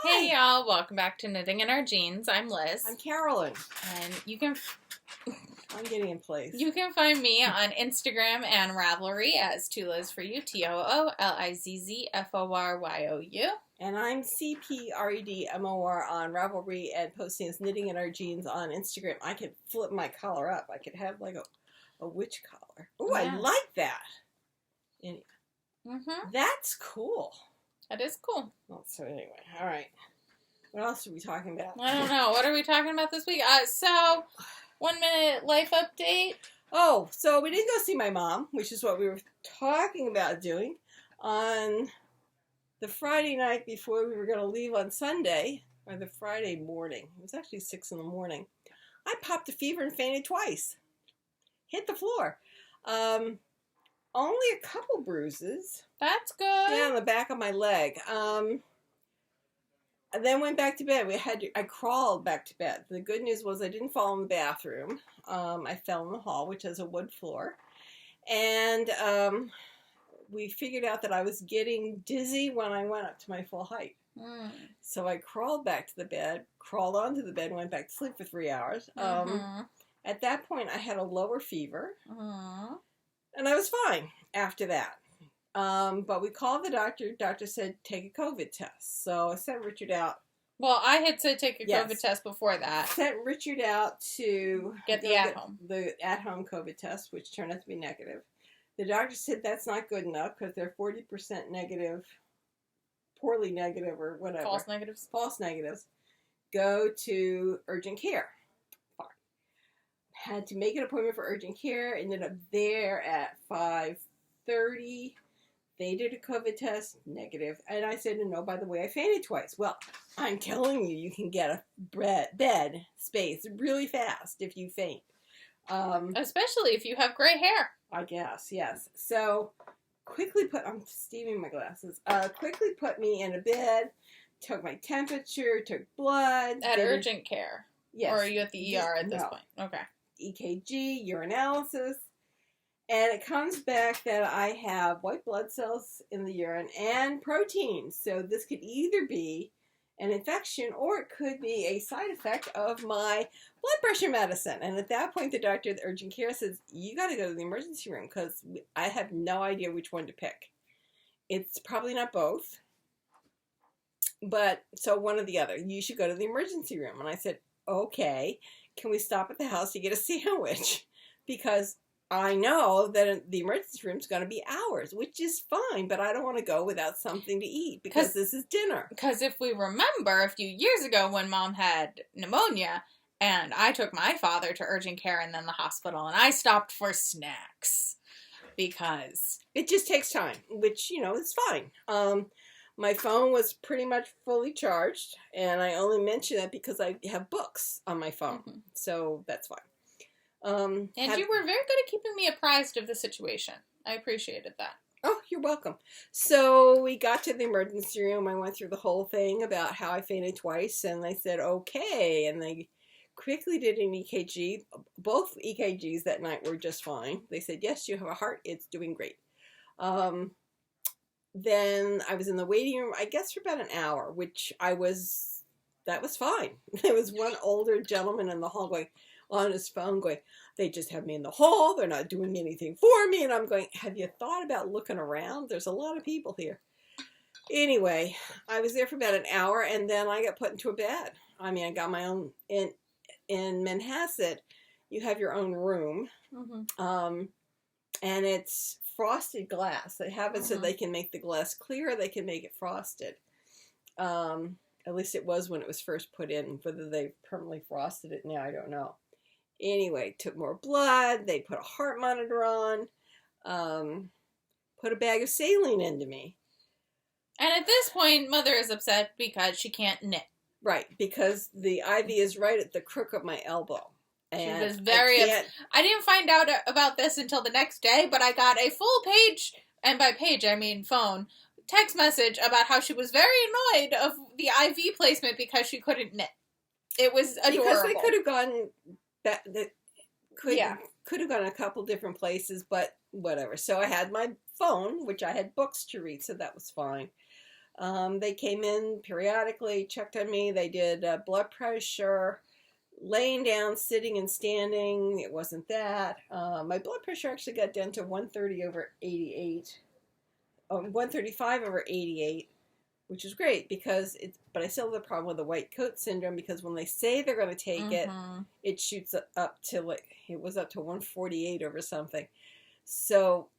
Hey y'all, welcome back to Knitting in Our Jeans. I'm Liz. I'm Carolyn. And you can... I'm getting in place. You can find me on Instagram and Ravelry as Tooliz for you, TOOLIZZFORYOU. And I'm CPREDMOR on Ravelry and posting as Knitting in Our Jeans on Instagram. I could flip my collar up. I could have like a witch collar. Oh, yeah. I like that. Anyway, That's cool. That is cool. Well, so anyway, all right. What else are we talking about? I don't know. What are we talking about this week? So, 1 minute life update. Oh, so we didn't go see my mom, which is what we were talking about doing on the Friday night before we were going to leave on Sunday, or the Friday morning. It was actually 6 in the morning. I popped a fever and fainted twice. Hit the floor. Only a couple bruises. That's good. Down the back of my leg. And then went back to bed. I crawled back to bed. The good news was I didn't fall in the bathroom. I fell in the hall, which has a wood floor. And we figured out that I was getting dizzy when I went up to my full height. So I crawled back to the bed, crawled onto the bed, and went back to sleep for 3 hours. At that point, I had a lower fever. And I was fine after that. But we called the doctor. Doctor said, take a COVID test. So I sent Richard out. Well, I had said take a COVID test before that. Sent Richard out to get the at-home COVID test, which turned out to be negative. The doctor said that's not good enough because they're 40% negative, poorly negative or whatever. False negatives. False negatives. Go to urgent care. Had to make an appointment for urgent care. Ended up there at 5:30. They did a COVID test, negative. And I said, no, by the way, I fainted twice. Well, I'm telling you, you can get a bed space really fast if you faint. Especially if you have gray hair. I guess, yes. So I'm steaming my glasses. Quickly put me in a bed, took my temperature, took blood. At urgent care? Yes. Or are you at the ER at this point? Okay. EKG, urinalysis, and it comes back that I have white blood cells in the urine and protein. So this could either be an infection or it could be a side effect of my blood pressure medicine. And at that point, the doctor at the urgent care says, you got to go to the emergency room because I have no idea which one to pick. It's probably not both, but so one or the other. You should go to the emergency room. And I said, okay. Can we stop at the house to get a sandwich? Because I know that the emergency room is going to be hours, which is fine, but I don't want to go without something to eat because this is dinner. Because if we remember a few years ago when Mom had pneumonia and I took my father to urgent care and then the hospital and I stopped for snacks because it just takes time, which, is fine. My phone was pretty much fully charged, and I only mention that because I have books on my phone, so that's fine. And you were very good at keeping me apprised of the situation. I appreciated that. Oh, you're welcome. So we got to the emergency room. I went through the whole thing about how I fainted twice, and they said, okay, and they quickly did an EKG. Both EKGs that night were just fine. They said, yes, you have a heart. It's doing great. Then I was in the waiting room, I guess, for about an hour, that was fine. There was one older gentleman in the hall on his phone going, they just have me in the hall, they're not doing anything for me, and I'm going, have you thought about looking around? There's a lot of people here. Anyway, I was there for about an hour, and then I got put into a bed. I mean, I got my own, in Manhasset, you have your own room, and it's frosted glass. They have it so they can make the glass clear, they can make it frosted. At least it was when it was first put in. Whether they permanently frosted it now, I don't know. Anyway, took more blood. They put a heart monitor on. Put a bag of saline into me. And at this point, Mother is upset because she can't knit. Right, because the IV is right at the crook of my elbow. And she was very upset. I didn't find out about this until the next day, but I got a full page, and by page I mean phone, text message about how she was very annoyed of the IV placement because she couldn't knit. It was adorable. Because they could have gone could have gone a couple different places, but whatever. So I had my phone, which I had books to read, so that was fine. They came in periodically, checked on me. They did blood pressure, laying down, sitting and standing. It wasn't that. My blood pressure actually got down to 130 over 88. 135 over 88, which is great because but I still have the problem with the white coat syndrome because when they say they're going to take it, it shoots up to it was up to 148 over something. So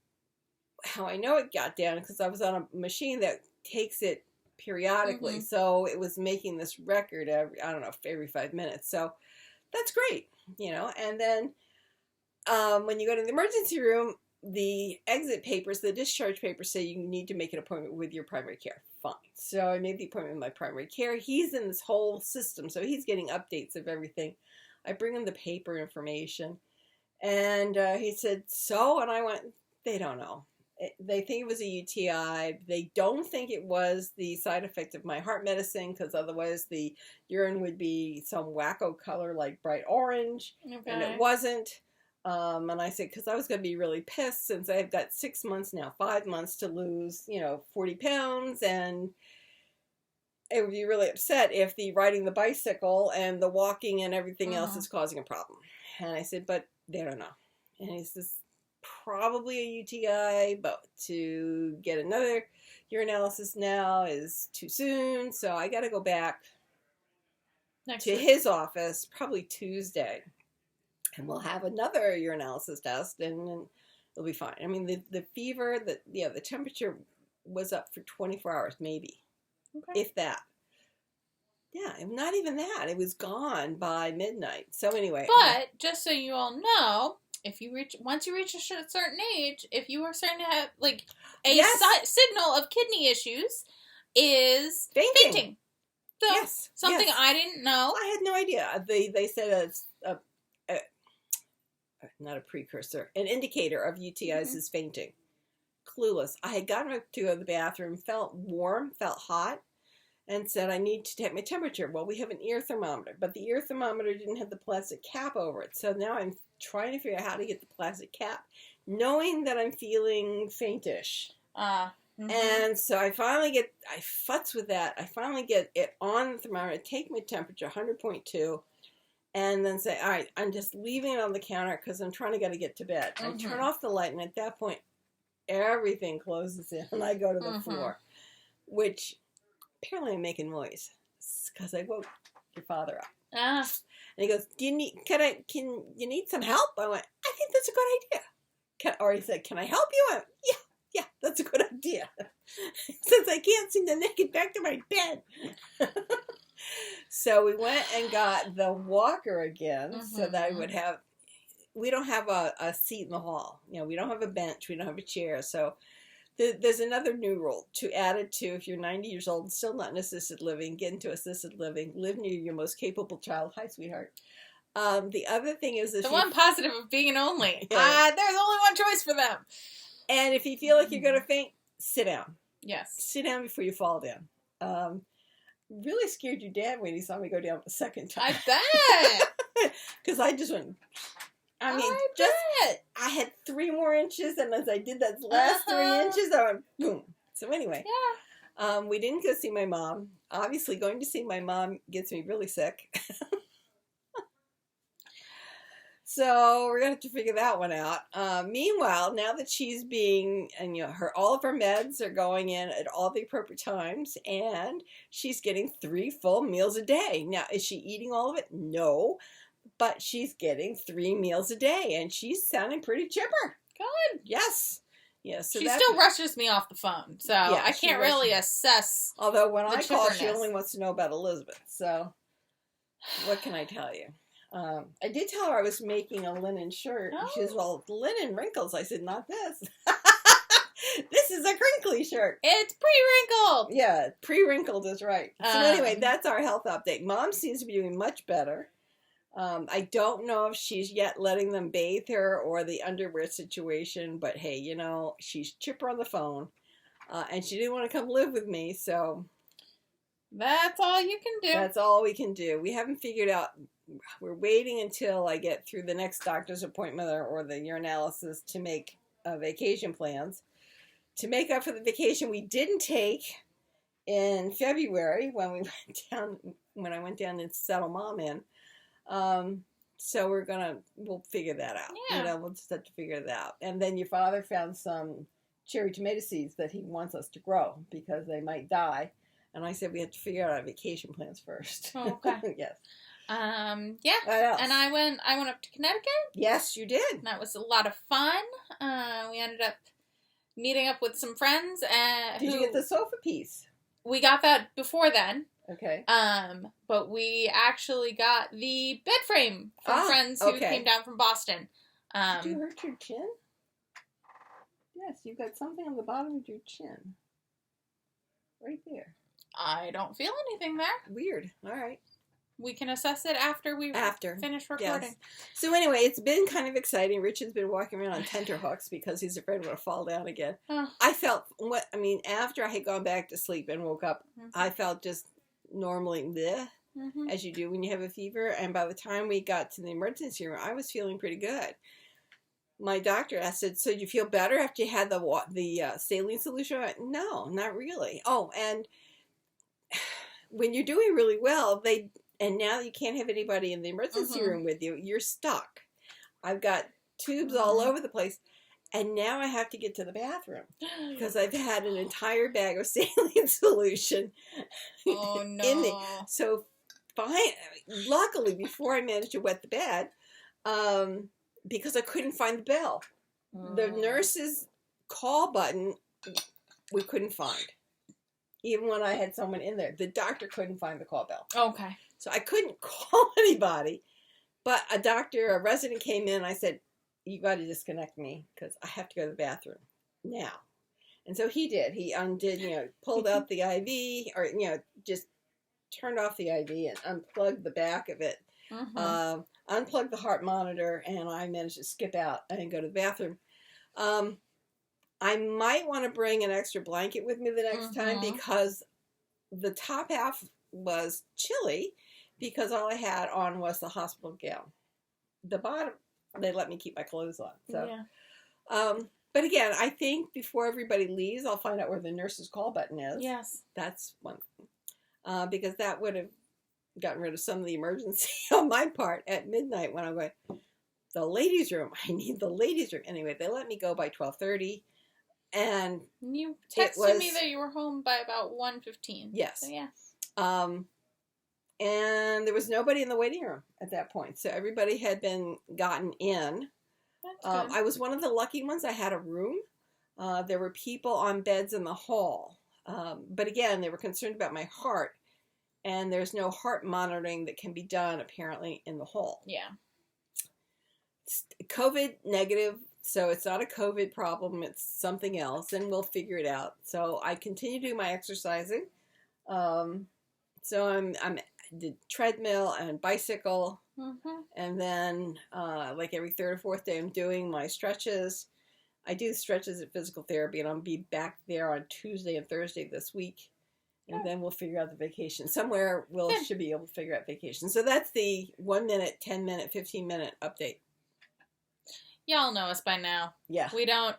how I know it got down because I was on a machine that takes it periodically. So it was making this record every 5 minutes. So that's great, and then when you go to the emergency room, the exit papers, the discharge papers say you need to make an appointment with your primary care. Fine. So I made the appointment with my primary care. He's in this whole system, so he's getting updates of everything. I bring him the paper information, and he said, so? And I went, they don't know. They think it was a UTI. They don't think it was the side effect of my heart medicine because otherwise the urine would be some wacko color like bright orange, and it wasn't. And I said, because I was going to be really pissed since I've got 6 months now, 5 months to lose, 40 pounds. And it would be really upset if the riding the bicycle and the walking and everything else is causing a problem. And I said, but they don't know. And he says, probably a UTI, but to get another urinalysis now is too soon. So I got to go back to his office probably Tuesday. And we'll have another urinalysis test, and it'll be fine. I mean, the fever, the temperature was up for 24 hours, maybe, if that. Yeah, not even that. It was gone by midnight. So anyway. But just so you all know, once you reach a certain age, if you are starting to have signal of kidney issues, is fainting. So something I didn't know. I had no idea. They said it's not a precursor, an indicator of UTIs is fainting. Clueless. I had gotten up to go to the bathroom, felt warm, felt hot, and said, I need to take my temperature. Well, we have an ear thermometer, but the ear thermometer didn't have the plastic cap over it. So now I'm trying to figure out how to get the plastic cap, knowing that I'm feeling faintish. And so I futz with that. I finally get it on the thermometer, take my temperature, 100.2, and then say, all right, I'm just leaving it on the counter because I'm trying to get to bed. I turn off the light, and at that point, everything closes in, and I go to the floor, which apparently I'm making noise because I woke your father up. And he goes, can you need some help? I went, I think that's a good idea. He said, can I help you? I went, yeah, that's a good idea. Since I can't seem to get back to my bed. So we went and got the walker again so that I would have, we don't have a seat in the hall. We don't have a bench. We don't have a chair. So there's another new rule to add it to if you're 90 years old and still not in assisted living, get into assisted living, live near your most capable child. Hi, sweetheart. The other thing is the one positive of being an only. There's only one choice for them. And if you feel like you're going to faint, sit down. Yes. Sit down before you fall down. Really scared your dad when he saw me go down the second time. I bet. Because I just went, I had 3 more inches, and as I did that last 3 inches, I went boom. So anyway, we didn't go see my mom. Obviously, going to see my mom gets me really sick. So we're gonna have to figure that one out. Meanwhile, now that she's being, and all of her meds are going in at all the appropriate times, and she's getting 3 full meals a day. Now, is she eating all of it? No, but she's getting 3 meals a day, and she's sounding pretty chipper. Good. Yes. Yes. So she still rushes me off the phone, so I can't really assess. Although when I call, she only wants to know about Elizabeth. So what can I tell you? I did tell her I was making a linen shirt. She says, well, linen wrinkles. I said, not this. This is a crinkly shirt. It's pre-wrinkled. Yeah, pre-wrinkled is right. So anyway, that's our health update. Mom seems to be doing much better. I don't know if she's yet letting them bathe her or the underwear situation, but hey, she's chipper on the phone. And she didn't want to come live with me, so that's all you can do. That's all we can do. We haven't figured out. We're waiting until I get through the next doctor's appointment or the urinalysis to make vacation plans. To make up for the vacation we didn't take in February when I went down to settle Mom in. So we'll figure that out. Yeah. We'll just have to figure that out. And then your father found some cherry tomato seeds that he wants us to grow because they might die. And I said we have to figure out our vacation plans first. Oh, okay. Yes. Yeah. What else? And I went up to Connecticut. Yes, you did. And that was a lot of fun. We ended up meeting up with some friends. Did you get the sofa piece? We got that before then. Okay. But we actually got the bed frame from friends who came down from Boston. Did you hurt your chin? Yes, you've got something on the bottom of your chin. Right there. I don't feel anything there. Weird. All right. We can assess it after we finish recording. Yes. So anyway, it's been kind of exciting. Richard's been walking around on tenterhooks because he's afraid I'm going to fall down again. Oh. After I had gone back to sleep and woke up, I felt just normally bleh, as you do when you have a fever. And by the time we got to the emergency room, I was feeling pretty good. My doctor asked, said, so did you feel better after you had the saline solution? I went, no, not really. Oh, and when you're doing really well, and now you can't have anybody in the emergency room with you, you're stuck. I've got tubes all over the place, and now I have to get to the bathroom because I've had an entire bag of saline solution in me. So, luckily, before I managed to wet the bed, because I couldn't find the bell. The nurse's call button, we couldn't find. Even when I had someone in there. The doctor couldn't find the call bell. Okay. So I couldn't call anybody. But a resident came in and I said, you got to disconnect me because I have to go to the bathroom now. And so he did. He undid, pulled out the IV or, just turned off the IV and unplugged the back of it. Unplugged the heart monitor, and I managed to skip out and go to the bathroom. I might want to bring an extra blanket with me the next time because the top half was chilly because all I had on was the hospital gown. The bottom, they let me keep my clothes on. So, yeah. But again, I think before everybody leaves, I'll find out where the nurse's call button is. Yes. That's one thing. Because that would have gotten rid of some of the emergency on my part at midnight when I'm going, the ladies' room. I need the ladies' room. Anyway, they let me go by 12:30. And you texted me that you were home by about 1:15. Yes. So, yeah. And there was nobody in the waiting room at that point. So everybody had been gotten in. That's good. I was one of the lucky ones. I had a room. There were people on beds in the hall. But again, they were concerned about my heart. And there's no heart monitoring that can be done, apparently, in the hall. Yeah. It's COVID negative. So it's not a COVID problem, it's something else, and we'll figure it out. So I continue to do my exercising. So I'm did treadmill and bicycle, and then like every third or fourth day I'm doing my stretches. I do stretches at physical therapy, and I'll be back there on Tuesday and Thursday this week, and then we'll figure out the vacation. Somewhere should be able to figure out vacation. So that's the 1 minute, 10 minute, 15 minute update. Y'all know us by now. Yeah. We don't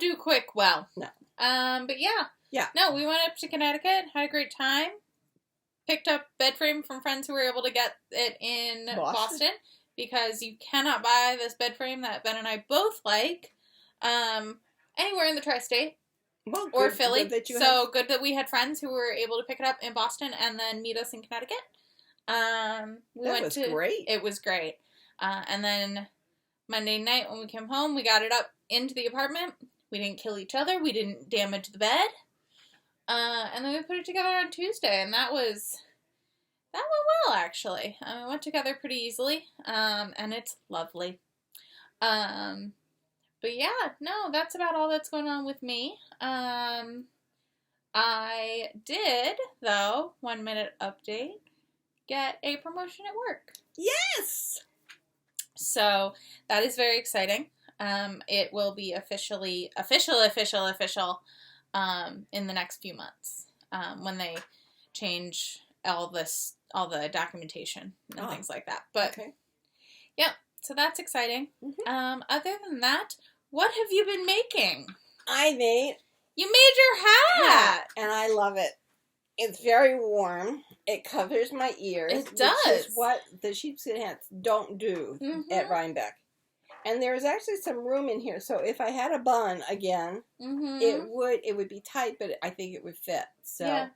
do quick well. No. But yeah. Yeah. No, we went up to Connecticut, had a great time. Picked up bed frame from friends who were able to get it in Boston because you cannot buy this bed frame that Ben and I both like anywhere in the tri-state or Philly. Good that we had friends who were able to pick it up in Boston and then meet us in Connecticut. Great. It was great. And then Monday night when we came home, we got it up into the apartment. We didn't kill each other. We didn't damage the bed. And then we put it together on Tuesday, and that went well, actually. It went together pretty easily, and it's lovely. But yeah, no, that's about all that's going on with me. I did, though, 1 minute update, get a promotion at work. Yes! So, that is very exciting. It will be official in the next few months, when they change all the documentation and things like that. But, yeah, so that's exciting. Other than that, what have you been making? You made your hat! and I love it. It's very warm. It covers my ears. It does. Which is what the sheepskin hats don't do at Rhinebeck. And there's actually some room in here. So if I had a bun again, it would be tight, but I think it would fit. So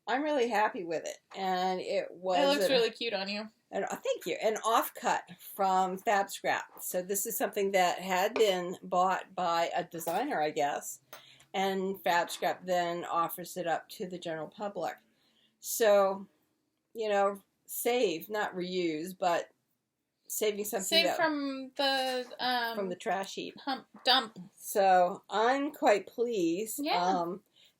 I'm really happy with it. And it looks really cute on you. Thank you. An offcut from FabScrap. So this is something that had been bought by a designer, I guess. And FabScrap then offers it up to the general public. So, you know, save, not reuse, but saving something. Save from the trash heap. Dump. So I'm quite pleased. Yeah.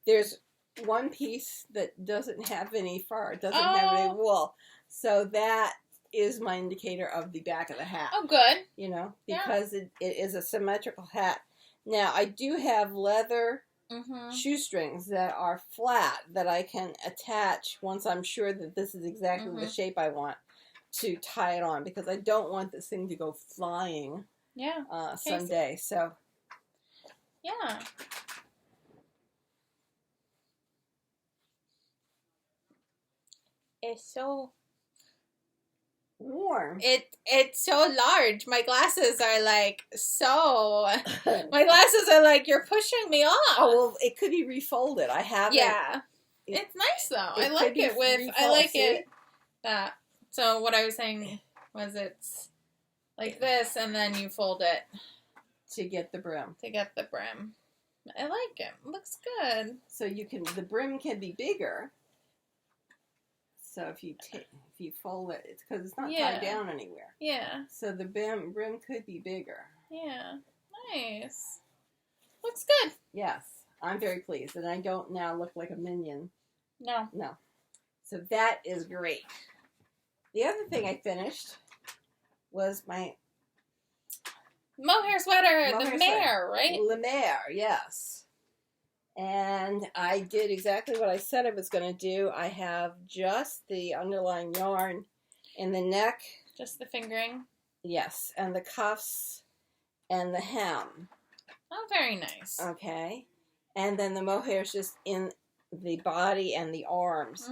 There's one piece that doesn't have any fur. It doesn't have any wool. So that is my indicator of the back of the hat. Oh, good. You know, because it is a symmetrical hat. Now, I do have leather shoestrings that are flat that I can attach once I'm sure that this is exactly the shape I want to tie it on, because I don't want this thing to go flying someday. So, yeah. It's so warm. It's so large. My glasses are like my glasses are like, you're pushing me off. Oh, well, it could be refolded. I have it. Yeah. It's nice though. I like it that. So what I was saying was it's like this, and then you fold it to get the brim. I like it. It looks good. So the brim can be bigger. So if you fold it, it's because it's not tied down anywhere. Yeah. So the brim could be bigger. Yeah. Nice. Looks good. Yes. I'm very pleased. And I don't now look like a minion. No. So that is great. The other thing I finished was my mohair sweater. The mare, right? Le Mare, yes. And I did exactly what I said I was going to do. I have just the underlying yarn in the neck. Just the fingering? Yes. And the cuffs and the hem. Oh, very nice. Okay. And then the mohair is just in the body and the arms.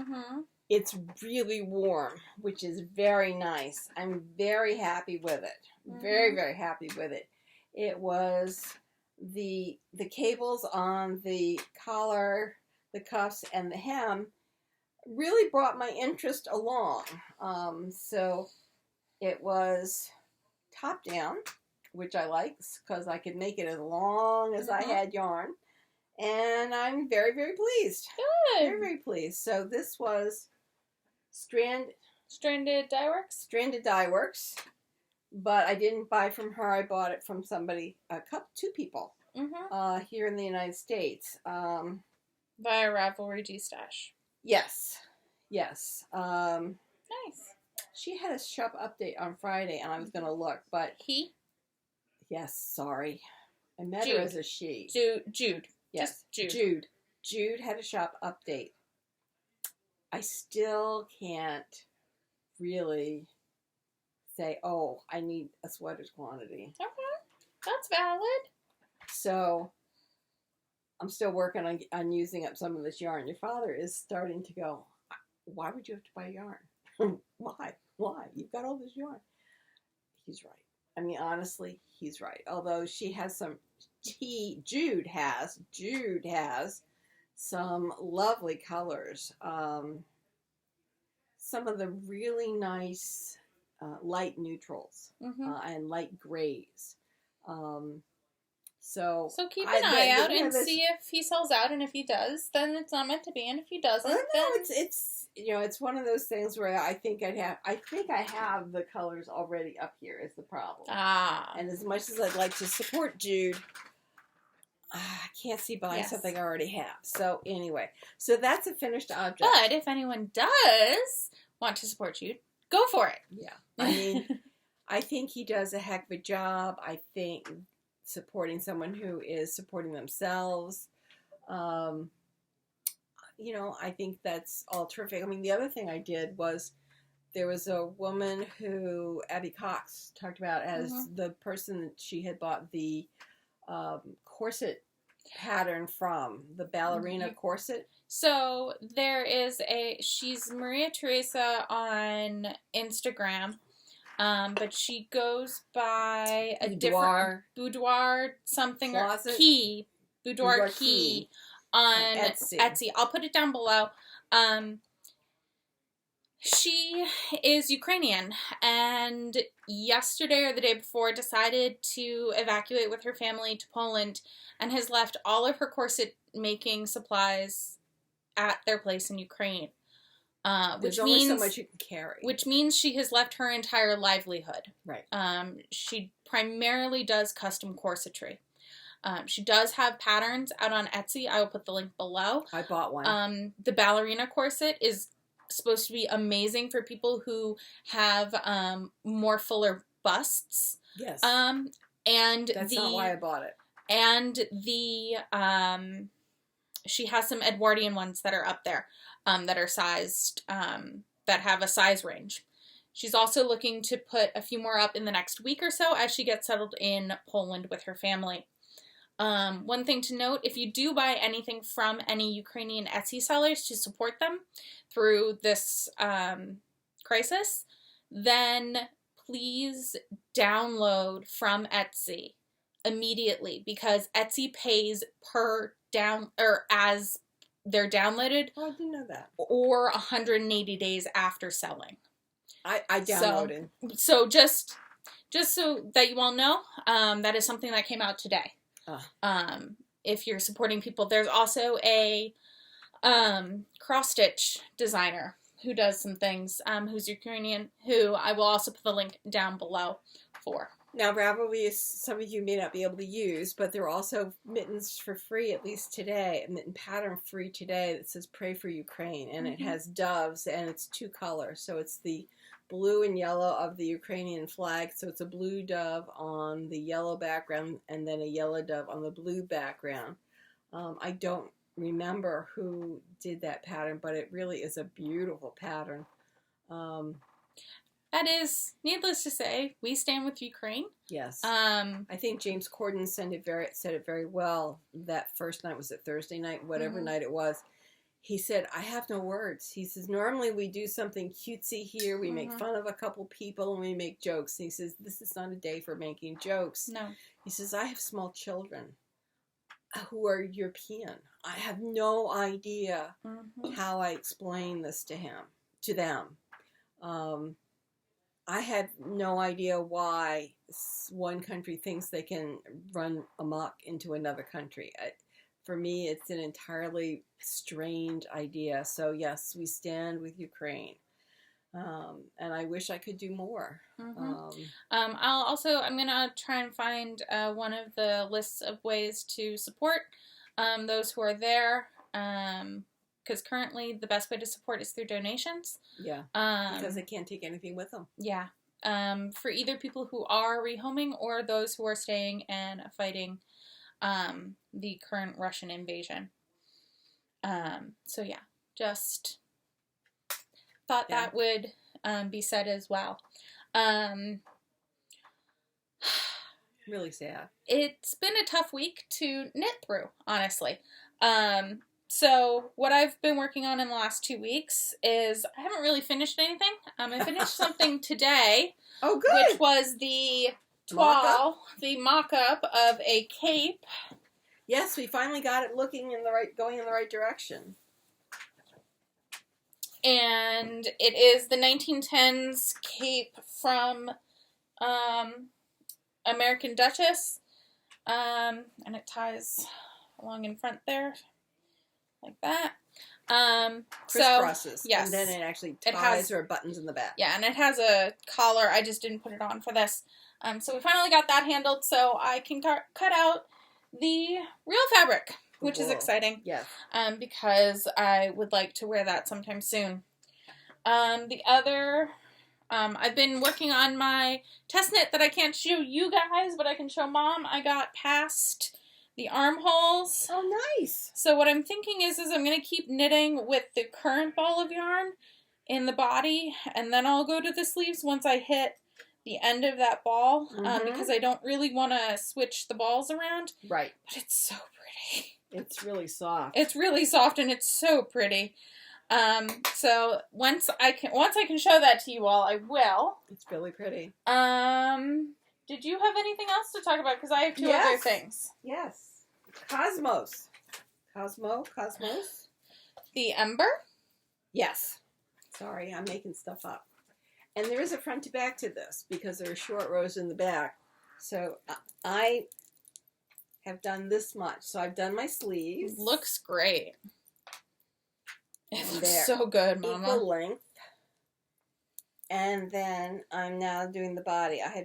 It's really warm, which is very nice. I'm very happy with it. Very, very happy with it. It was the cables on the collar, the cuffs, and the hem really brought my interest along. So it was top down, which I like because I could make it as long as I had yarn. And I'm very, very pleased. Good. Very, very pleased. So this was Stranded DyeWorks? Stranded DyeWorks. But I didn't buy from her. I bought it from somebody, two people here in the United States. Via Ravelry G-Stash. Yes. Yes. Nice. She had a shop update on Friday, and I was going to look, but... He? Yes, sorry. I met her as a she. Jude. Yes, just Jude. Jude had a shop update. I still can't really say, oh, I need a sweater's quantity. Okay, that's valid. So, I'm still working on using up some of this yarn. Your father is starting to go, why would you have to buy yarn? Why? You've got all this yarn. He's right. I mean, honestly, he's right. Although she has some Jude has some lovely colors. Some of the really nice light neutrals and light grays. So keep an eye out and see if he sells out, and if he does, then it's not meant to be, and if he doesn't, then it's one of those things where I think I have the colors already up here is the problem. And as much as I'd like to support Jude, I can't see buying something I already have. So anyway, so that's a finished object. But if anyone does want to support Jude, go for it. Yeah, I mean, I think he does a heck of a job. I think supporting someone who is supporting themselves, I think that's all terrific. I mean, the other thing I did was there was a woman who Abby Cox talked about as the person that she had bought the corset pattern from, the ballerina corset. So she's Maria Teresa on Instagram, but she goes by a different Boudoir something Closet? or Key. Boudoir Key on Etsy. I'll put it down below. She is Ukrainian, and yesterday or the day before decided to evacuate with her family to Poland and has left all of her corset making supplies at their place in Ukraine. There's only so much you can carry. Which means she has left her entire livelihood. Right. She primarily does custom corsetry. She does have patterns out on Etsy. I will put the link below. I bought one. The ballerina corset is supposed to be amazing for people who have more fuller busts. Yes. And that's not why I bought it. And she has some Edwardian ones that are up there that are sized, that have a size range. She's also looking to put a few more up in the next week or so as she gets settled in Poland with her family. One thing to note, if you do buy anything from any Ukrainian Etsy sellers to support them through this crisis, then please download from Etsy immediately, because Etsy pays per down, or as they're downloaded. Oh, I didn't know that. Or 180 days after selling. I downloaded. So just so that you all know, that is something that came out today. If you're supporting people, there's also a cross-stitch designer who does some things, who's Ukrainian, who I will also put the link down below for. Now, Ravelry, some of you may not be able to use, but there are also mittens for free, at least today, a mitten pattern free today that says Pray for Ukraine, and it has doves, and it's 2 colors. So it's the blue and yellow of the Ukrainian flag, so it's a blue dove on the yellow background, and then a yellow dove on the blue background. I don't remember who did that pattern, but it really is a beautiful pattern. That is, needless to say, we stand with Ukraine. Yes. I think James Corden said it very well that first night. Was it Thursday night? Whatever night it was. He said, I have no words. He says, normally we do something cutesy here. We make fun of a couple people and we make jokes. And he says, this is not a day for making jokes. No. He says, I have small children who are European. I have no idea how I explain this to them. I have no idea why one country thinks they can run amok into another country. For me, it's an entirely strange idea. So yes, we stand with Ukraine. And I wish I could do more. I'm going to try and find one of the lists of ways to support those who are there. Because currently the best way to support is through donations. Yeah. Because they can't take anything with them. Yeah. For either people who are rehoming or those who are staying and fighting the current Russian invasion. So yeah, just thought that would be said as well. Really sad. It's been a tough week to knit through, honestly. So what I've been working on in the last 2 weeks is I haven't really finished anything. I finished something today. Oh, good. Which was the toile, the mock-up of a cape. Yes, we finally got it going in the right direction. And it is the 1910s cape from American Duchess. And it ties along in front there. Like that. Crisscrosses. Yes. And then it actually ties or buttons in the back. Yeah, and it has a collar. I just didn't put it on for this. So we finally got that handled, so I can cut out the real fabric, which is exciting. Yes. Because I would like to wear that sometime soon. The other, I've been working on my test knit that I can't show you guys, but I can show Mom. I got past the armholes. Oh, nice. So what I'm thinking is I'm going to keep knitting with the current ball of yarn in the body, and then I'll go to the sleeves once I hit the end of that ball, because I don't really want to switch the balls around. Right. But it's so pretty. It's really soft. It's really soft and it's so pretty. So once I can show that to you all, I will. It's really pretty. Did you have anything else to talk about? Because I have two other things. Yes. Cosmos. Cosmos. The Ember? Yes. Sorry, I'm making stuff up. And there is a front to back to this because there are short rows in the back. So I have done this much. So I've done my sleeves. Looks great. It looks There. so good, Mama. Equal length. And then I'm now doing the body. I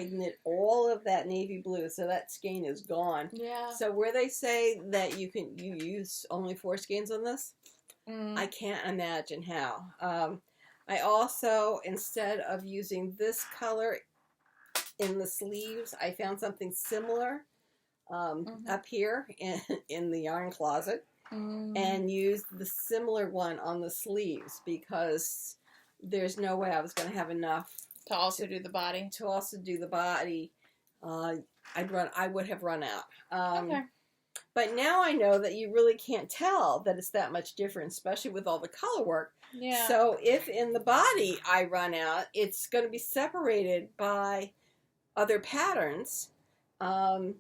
knit all of that navy blue, so that skein is gone. Yeah. So where they say that you use only 4 skeins on this, I can't imagine how. I also, instead of using this color in the sleeves, I found something similar up here in the yarn closet and used the similar one on the sleeves because there's no way I was going to have enough to also do the body. I would have run out. Okay. But now I know that you really can't tell that it's that much different, especially with all the color work. Yeah. So if in the body I run out, it's going to be separated by other patterns, and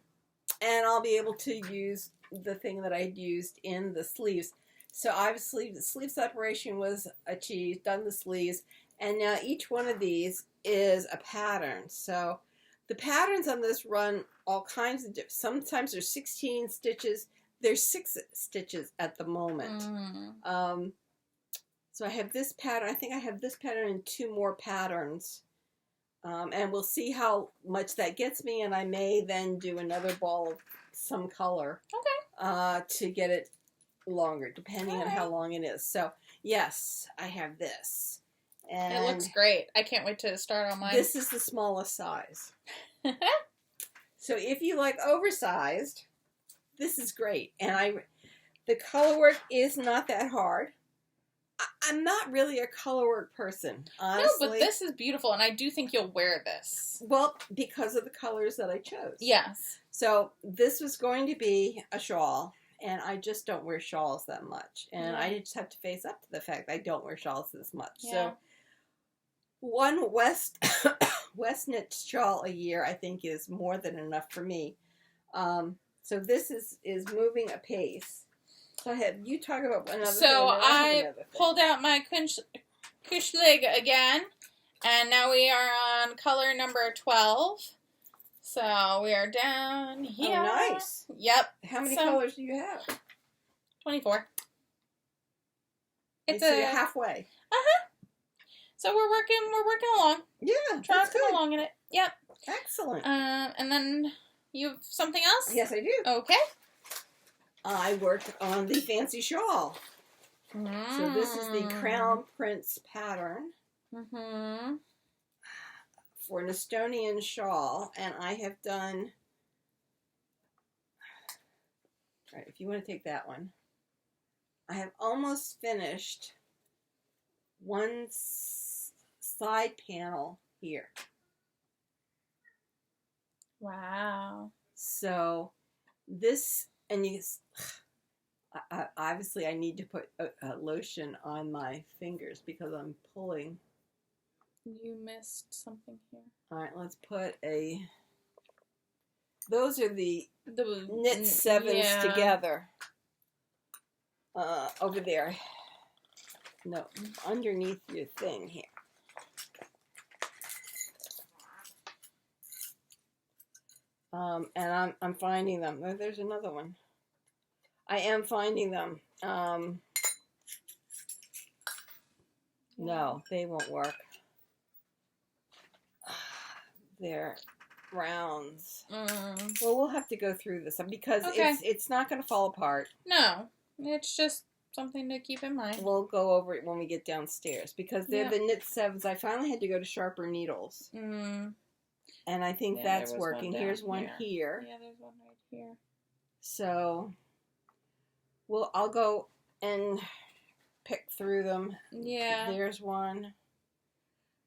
I'll be able to use the thing that I used in the sleeves. So obviously the sleeve separation was achieved, done the sleeves, and now each one of these is a pattern. So the patterns on this run all kinds of different. Sometimes there's 16 stitches. There's 6 stitches at the moment. So I have this pattern. I think I have this pattern and 2 more patterns. And we'll see how much that gets me. And I may then do another ball of some color to get it longer, depending on how long it is. So, yes, I have this. And it looks great. I can't wait to start on mine. This is the smallest size. So if you like oversized, this is great. And the color work is not that hard. I'm not really a color work person, honestly. No, but this is beautiful, and I do think you'll wear this. Well, because of the colors that I chose. Yes. So this was going to be a shawl, and I just don't wear shawls that much. And I just have to face up to the fact I don't wear shawls this much. Yeah. So one West knit shawl a year, I think, is more than enough for me. So this is moving apace. So you talk about another thing. So I pulled out my Kuschelig again, and now we are on color number 12. So we are down here. Oh, nice. Yep. How many colors do you have? 24. So you're halfway. So we're working along. Yeah, Tracking along in it. Yep. Excellent. And then you have something else? Yes, I do. Okay. I worked on the fancy shawl. So this is the Crown Prince pattern for an Estonian shawl, and I have done. All right, if you want to take that one, I have almost finished one side panel here. Wow. So this, and obviously I need to put a lotion on my fingers because I'm pulling. You missed something here. All right, let's put those are the knit sevens together. Over there. No, underneath your thing here. And I'm finding them. Oh, there's another one. I am finding them. No, they won't work. They're rounds. Well, we'll have to go through this because it's not going to fall apart. No, it's just something to keep in mind. We'll go over it when we get downstairs because they're the knit sevens. I finally had to go to sharper needles. And I think that's working. Here's one here. Yeah, there's one right here. So, I'll go and pick through them. Yeah. There's one.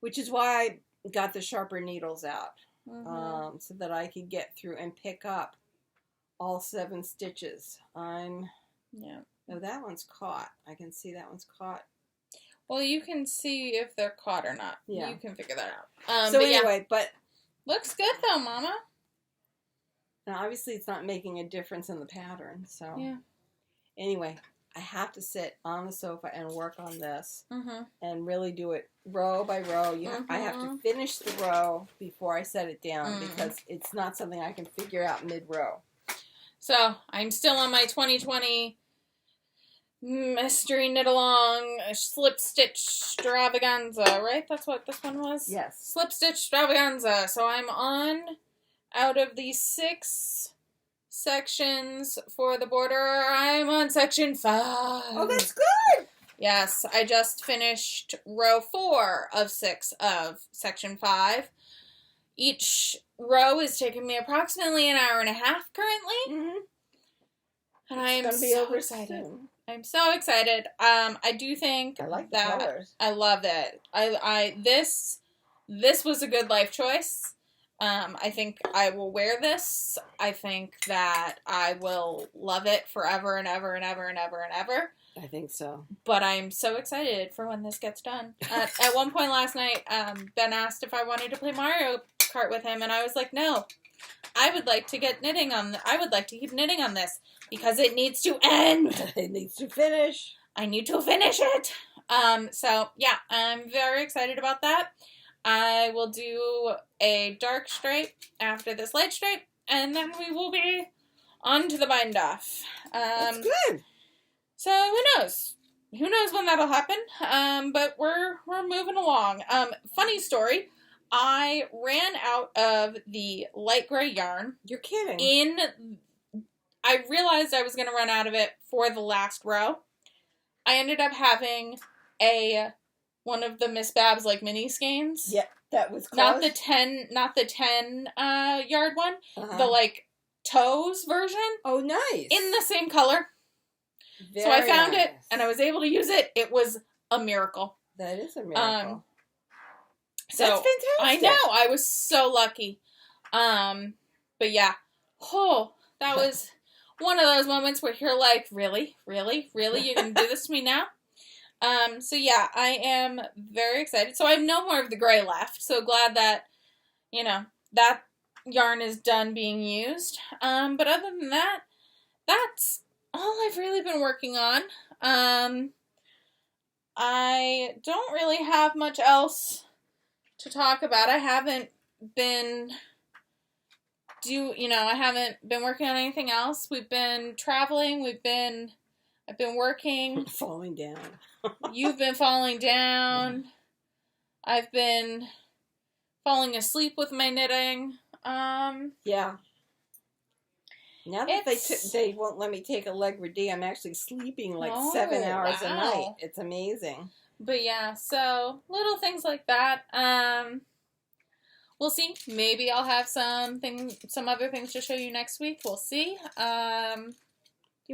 Which is why I got the sharper needles out. So that I could get through and pick up all 7 stitches. Yeah. Oh, that one's caught. I can see that one's caught. Well, you can see if they're caught or not. Yeah. You can figure that out. So anyway, but looks good though, Mama. now obviously it's not making a difference in the pattern. So Yeah. anyway, I have to sit on the sofa and work on this Mm-hmm. and really do it row by row. I have to finish the row before I set it down because it's not something I can figure out mid-row. So, I'm still on my 2020 mystery knit along slip stitch extravaganza, right? That's what this one was? Yes. Slip stitch extravaganza. So, I'm on, out of the 6 sections for the border, I'm on section 5. Oh, that's good! Yes, I just finished row 4 of 6 of section 5. Each row is taking me approximately an hour and a half currently. Mm-hmm. And I am so excited. Soon. I'm so excited. I do think I like the that colors. I love it. This was a good life choice. I think I will wear this. I think that I will love it forever and ever and ever and ever and ever. I think so. But I'm so excited for when this gets done. At one point last night, Ben asked if I wanted to play Mario Kart with him, and I was like, no. I would like to get knitting on. I would like to keep knitting on this because it needs to end. It needs to finish. I need to finish it. So yeah, I'm very excited about that. I will do a dark stripe after this light stripe, and then we will be on to the bind off. That's good. So who knows? Who knows when that'll happen? But we're moving along. Funny story. I ran out of the light gray yarn. You're kidding. I realized I was going to run out of it for the last row. I ended up having one of the Miss Babs like mini skeins. Yeah, that was close. Not the 10 yard one. Uh-huh. The like toes version. Oh, nice. In the same color. Very so I found nice. it and I was able to use it. It was a miracle. That is a miracle. So that's fantastic. I know. I was so lucky. But yeah. Oh, that was one of those moments where you're like, really? Really? Really? You're going to do this to me now? So yeah, I am very excited. So I have no more of the gray left. So glad that, that yarn is done being used. But other than that, that's all I've really been working on. I don't really have much else to talk about. I haven't been working on anything else. We've been traveling. I've been working. Falling down. You've been falling down. I've been falling asleep with my knitting. Yeah. Now that they won't let me take a Allegra, I'm actually sleeping like 7 hours a night. It's amazing. But yeah, so little things like that. We'll see. Maybe I'll have some other things to show you next week. We'll see. Yeah,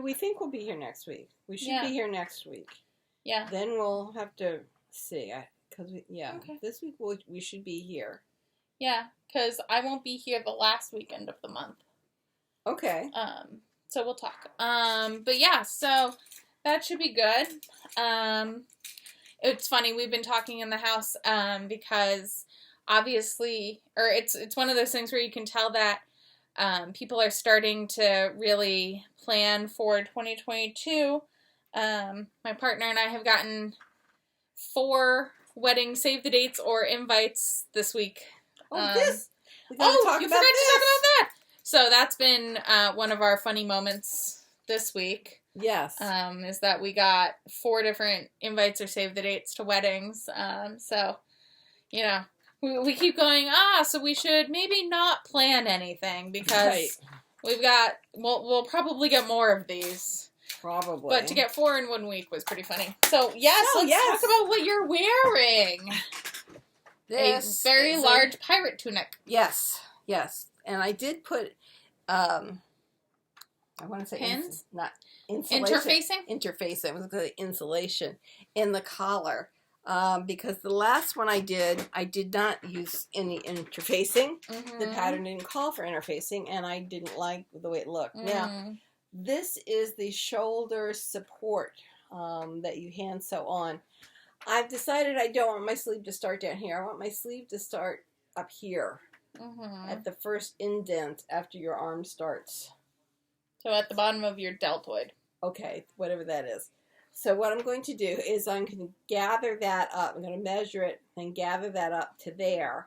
we think we'll be here next week. We should be here next week. Yeah. Then we'll have to see. Okay. This week we should be here. Yeah, because I won't be here the last weekend of the month. Okay. So we'll talk. But yeah, so that should be good. It's funny, we've been talking in the house, because obviously, or it's one of those things where you can tell that, people are starting to really plan for 2022. My partner and I have gotten 4 wedding save the dates or invites this week. You forgot to talk about that. So that's been one of our funny moments this week. Yes. Is that we got 4 different invites or save the dates to weddings. So, we keep going, so we should maybe not plan anything because we'll probably get more of these. Probably. But to get 4 in 1 week was pretty funny. So, let's talk about what you're wearing. This a very large pirate tunic. Yes. And I did put, I want to say pins? Not insulation. Interfacing? Interfacing. I was going to say insulation in the collar. because the last one I did not use any interfacing. Mm-hmm. The pattern didn't call for interfacing, and I didn't like the way it looked. Now, this is the shoulder support that you hand sew on. I've decided I don't want my sleeve to start down here. I want my sleeve to start up here at the first indent after your arm starts. So at the bottom of your deltoid. Okay, whatever that is. So what I'm going to do is I'm going to gather that up. I'm going to measure it and gather that up to there.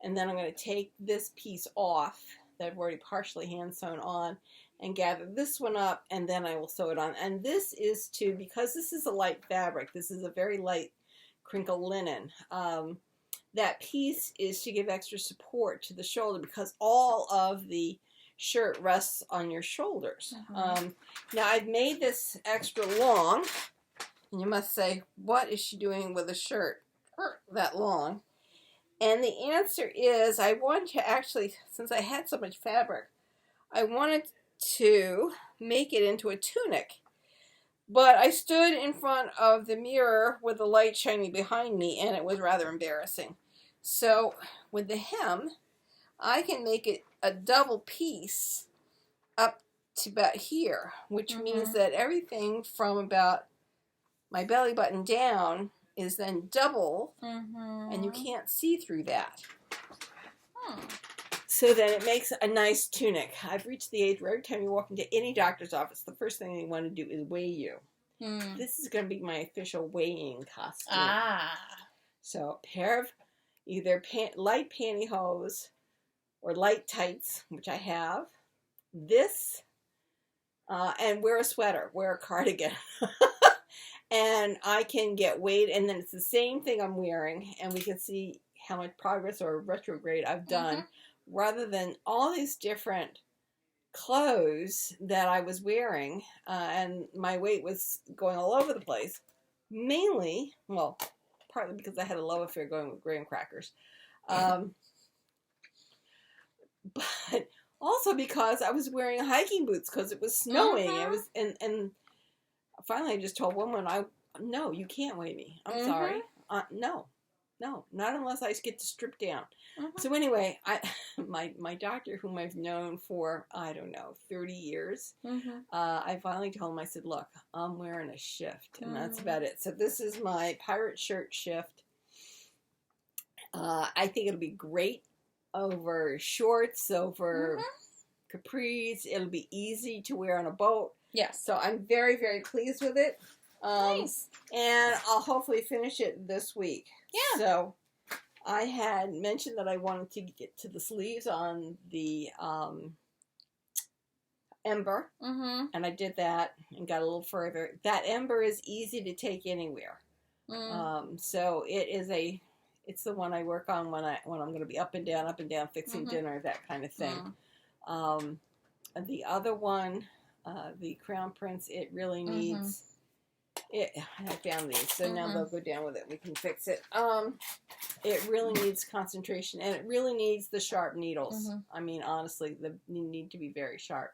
And then I'm going to take this piece off that I've already partially hand sewn on and gather this one up, and then I will sew it on. And this is because this is a light fabric, this is a very light crinkle linen. That piece is to give extra support to the shoulder because all of the shirt rests on your shoulders. Now I've made this extra long, and you must say, what is she doing with a shirt that long? And the answer is I wanted to actually, since I had so much fabric, I wanted to make it into a tunic. But I stood in front of the mirror with the light shining behind me, and it was rather embarrassing. So with the hem, I can make it a double piece up to about here, which means that everything from about my belly button down is then double, and you can't see through that. So then it makes a nice tunic. I've reached the age where every time you walk into any doctor's office, the first thing they want to do is weigh you. This is going to be my official weighing costume. So a pair of either light pantyhose or light tights, which I have. This, and wear a sweater, wear a cardigan. And I can get weighed, and then it's the same thing I'm wearing, and we can see how much progress or retrograde I've done, rather than all these different clothes that I was wearing, and my weight was going all over the place. Mainly, well, partly because I had a love affair going with graham crackers, but also because I was wearing hiking boots because it was snowing. It was, and finally I just told woman, no, you can't weigh me. I'm sorry. No, not unless I get to strip down. So anyway, my doctor, whom I've known for, I don't know, 30 years, I finally told him, I said, look, I'm wearing a shift, and that's about it. So this is my pirate shirt shift. I think it'll be great over shorts, over capris. It'll be easy to wear on a boat. Yes. So I'm very, very pleased with it. Nice. And I'll hopefully finish it this week. Yeah. So I had mentioned that I wanted to get to the sleeves on the Ember. And I did that and got a little further. That Ember is easy to take anywhere. So it's the one I work on when I'm going to be up and down, fixing dinner, that kind of thing. The other one, the Crown Prince, it really needs it. I found these, so now they'll go down with it. We can fix it. It really needs concentration, and it really needs the sharp needles. I mean, honestly, they need to be very sharp.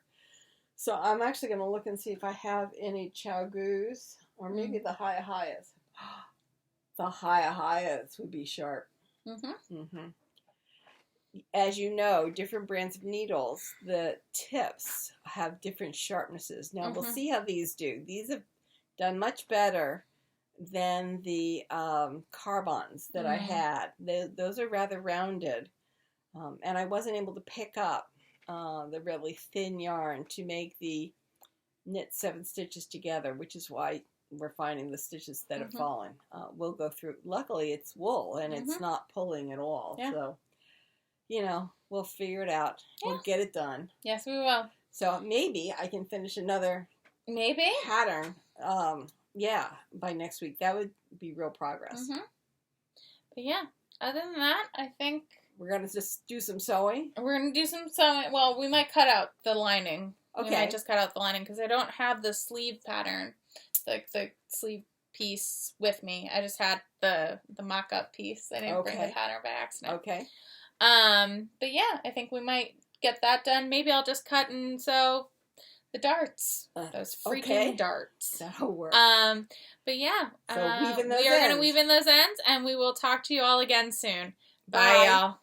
So I'm actually going to look and see if I have any Chowgoos, or maybe the Hayahayas. The Hayahayas would be sharp. As you know, different brands of needles, the tips have different sharpnesses. Now, we'll see how these do. These have done much better than the carbons that I had. Those are rather rounded. And I wasn't able to pick up the really thin yarn to make the knit 7 stitches together, which is why we're finding the stitches that have fallen. We'll go through. Luckily, it's wool, and it's not pulling at all. Yeah. So, you know, we'll figure it out. Yeah. We'll get it done. Yes, we will. So maybe I can finish another pattern. Yeah, by next week. That would be real progress. But yeah, other than that, I think we're going to just do some sewing. We're going to do some sewing. Well, we might cut out the lining. Okay. We might just cut out the lining because I don't have the sleeve pattern, like the sleeve piece with me. I just had the mock-up piece. I didn't bring the pattern by accident. Okay. But yeah, I think we might get that done. Maybe I'll just cut and sew The darts. Those freaking darts. That'll work. But yeah. So weave in those we are ends. going to weave in those ends, and we will talk to you all again soon. Bye. Bye y'all.